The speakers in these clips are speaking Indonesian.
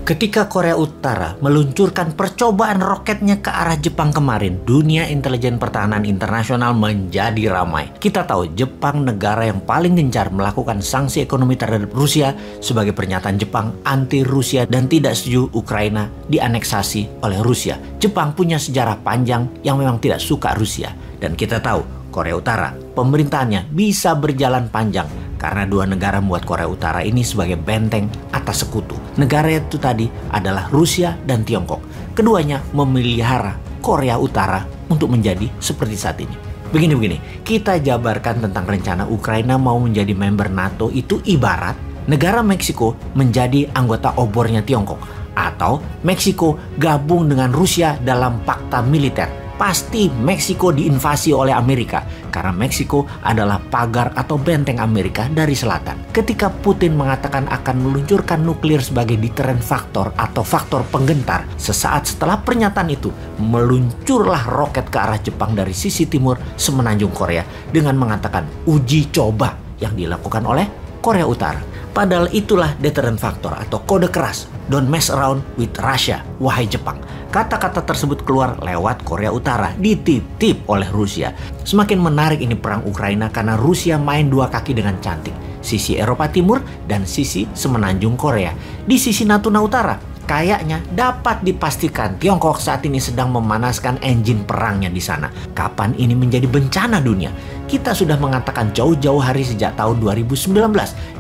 Ketika Korea Utara meluncurkan percobaan roketnya ke arah Jepang kemarin, dunia intelijen pertahanan internasional menjadi ramai. Kita tahu Jepang negara yang paling gencar melakukan sanksi ekonomi terhadap Rusia sebagai pernyataan Jepang anti Rusia dan tidak setuju Ukraina dianeksasi oleh Rusia. Jepang punya sejarah panjang yang memang tidak suka Rusia. Dan kita tahu Korea Utara, pemerintahannya bisa berjalan panjang karena dua negara membuat Korea Utara ini sebagai benteng atas sekutu. Negara itu tadi adalah Rusia dan Tiongkok. Keduanya memelihara Korea Utara untuk menjadi seperti saat ini. Begini, kita jabarkan tentang rencana Ukraina mau menjadi member NATO itu ibarat negara Meksiko menjadi anggota obornya Tiongkok. Atau Meksiko gabung dengan Rusia dalam fakta militer. Pasti Meksiko diinvasi oleh Amerika karena Meksiko adalah pagar atau benteng Amerika dari selatan. Ketika Putin mengatakan akan meluncurkan nuklir sebagai deterrent factor atau faktor penggentar, sesaat setelah pernyataan itu meluncurlah roket ke arah Jepang dari sisi timur semenanjung Korea dengan mengatakan uji coba yang dilakukan oleh Korea Utara. Padahal itulah deterrent factor atau kode keras. Don't mess around with Russia, wahai Jepang. Kata-kata tersebut keluar lewat Korea Utara, dititip oleh Rusia. Semakin menarik ini perang Ukraina karena Rusia main dua kaki dengan cantik. Sisi Eropa Timur dan sisi semenanjung Korea. Di sisi Natuna Utara, kayaknya dapat dipastikan Tiongkok saat ini sedang memanaskan engine perangnya di sana. Kapan ini menjadi bencana dunia? Kita sudah mengatakan jauh-jauh hari sejak tahun 2019,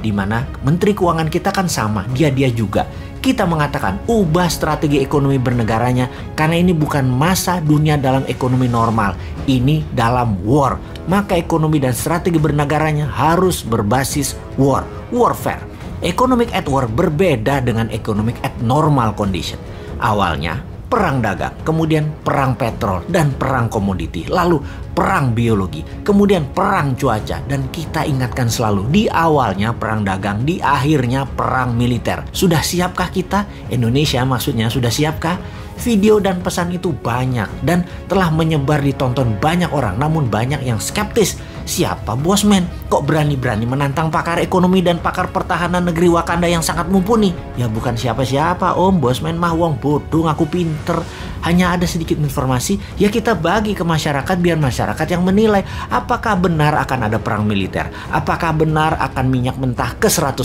di mana Menteri Keuangan kita kan sama, dia juga. Kita mengatakan ubah strategi ekonomi bernegaranya karena ini bukan masa dunia dalam ekonomi normal. Ini dalam war. Maka ekonomi dan strategi bernegaranya harus berbasis warfare. Economic at war berbeda dengan economic at normal condition. Awalnya perang dagang, kemudian perang petrol dan perang komoditi, lalu perang biologi, kemudian perang cuaca. Dan kita ingatkan selalu, di awalnya perang dagang, di akhirnya perang militer. Sudah siapkah kita? Indonesia maksudnya sudah siapkah? Video dan pesan itu banyak dan telah menyebar ditonton banyak orang, namun banyak yang skeptis. Siapa Bosman? Kok berani-berani menantang pakar ekonomi dan pakar pertahanan negeri Wakanda yang sangat mumpuni? Ya bukan siapa-siapa Om, Bosman mah wong bodoh ngaku pinter. Hanya ada sedikit informasi, ya kita bagi ke masyarakat biar masyarakat yang menilai apakah benar akan ada perang militer, apakah benar akan minyak mentah ke $100,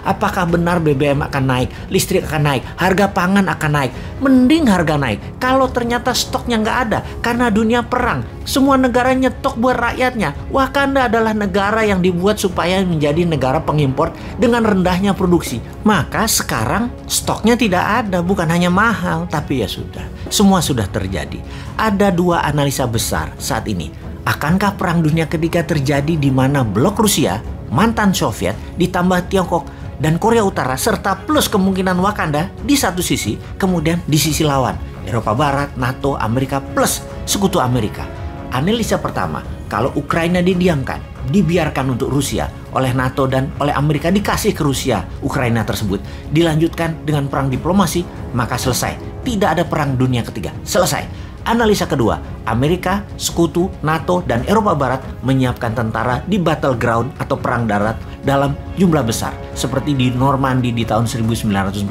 apakah benar BBM akan naik, listrik akan naik, harga pangan akan naik. Mending harga naik kalau ternyata stoknya nggak ada karena dunia perang. Semua negara nyetok buat rakyatnya. Wakanda adalah negara yang dibuat supaya menjadi negara pengimpor dengan rendahnya produksi. Maka sekarang stoknya tidak ada, bukan hanya mahal, tapi ya sudah. Semua sudah terjadi. Ada dua analisa besar saat ini. Akankah perang dunia ketiga terjadi di mana blok Rusia, mantan Soviet, ditambah Tiongkok dan Korea Utara serta plus kemungkinan Wakanda di satu sisi, kemudian di sisi lawan Eropa Barat, NATO, Amerika plus sekutu Amerika. Analisa pertama, kalau Ukraina didiamkan, dibiarkan untuk Rusia oleh NATO dan oleh Amerika, dikasih ke Rusia Ukraina tersebut, dilanjutkan dengan perang diplomasi, maka selesai. Tidak ada perang dunia ketiga, selesai. Analisa kedua, Amerika, sekutu, NATO, dan Eropa Barat menyiapkan tentara di battleground atau perang darat dalam jumlah besar. Seperti di Normandy di tahun 1942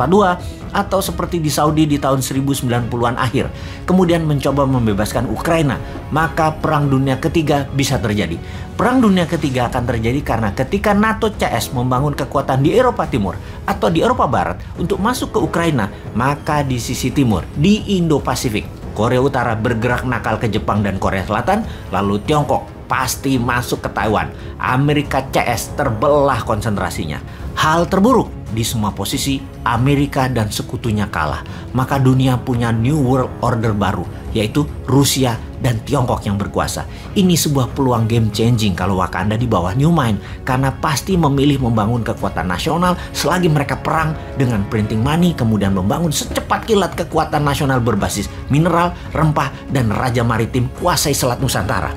atau seperti di Saudi di tahun 1090-an akhir. Kemudian mencoba membebaskan Ukraina. Maka perang dunia ketiga bisa terjadi. Perang dunia ketiga akan terjadi karena ketika NATO CS membangun kekuatan di Eropa Timur atau di Eropa Barat untuk masuk ke Ukraina, maka di sisi timur, di Indo-Pasifik, Korea Utara bergerak nakal ke Jepang dan Korea Selatan, lalu Tiongkok pasti masuk ke Taiwan. Amerika CS terbelah konsentrasinya. Hal terburuk, di semua posisi Amerika dan sekutunya kalah. Maka dunia punya New World Order baru, yaitu Rusia dan Tiongkok yang berkuasa. Ini sebuah peluang game changing kalau Wakanda di bawah New Mind, karena pasti memilih membangun kekuatan nasional selagi mereka perang dengan printing money, kemudian membangun secepat kilat kekuatan nasional berbasis mineral, rempah, dan raja maritim kuasai Selat Nusantara.